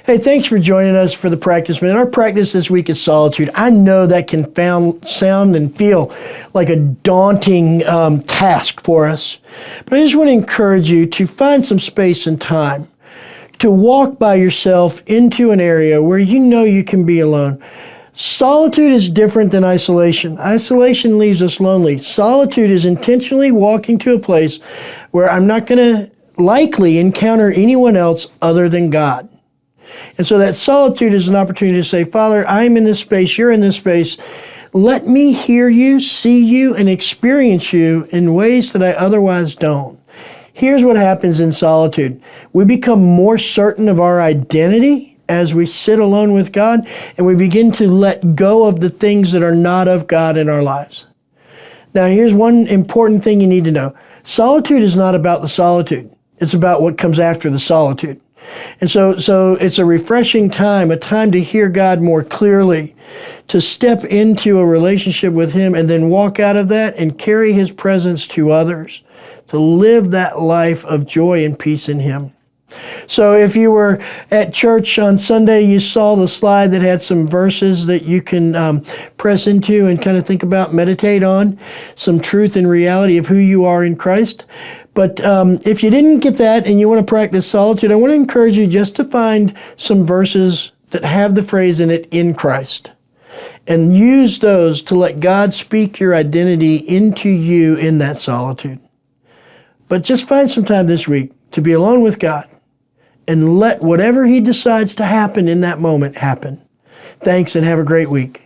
Hey, thanks for joining us for the Practice Minute. Our practice this week is solitude. I know that can sound and feel like a daunting task for us, but I just want to encourage you to find some space and time to walk by yourself into an area where you know you can be alone. Solitude is different than isolation. Isolation leaves us lonely. Solitude is intentionally walking to a place where I'm not going to likely encounter anyone else other than God. And so that solitude is an opportunity to say, Father, I'm in this space, you're in this space. Let me hear you, see you, and experience you in ways that I otherwise don't. Here's what happens in solitude. We become more certain of our identity as we sit alone with God, and we begin to let go of the things that are not of God in our lives. Now, here's one important thing you need to know. Solitude is not about the solitude. It's about what comes after the solitude. And so it's a refreshing time, a time to hear God more clearly, to step into a relationship with Him and then walk out of that and carry His presence to others, to live that life of joy and peace in Him. So if you were at church on Sunday, you saw the slide that had some verses that you can press into and kind of think about, meditate on, some truth and reality of who you are in Christ. But if you didn't get that and you want to practice solitude, I want to encourage you just to find some verses that have the phrase in it, in Christ, and use those to let God speak your identity into you in that solitude. But just find some time this week to be alone with God and let whatever He decides to happen in that moment happen. Thanks, and have a great week.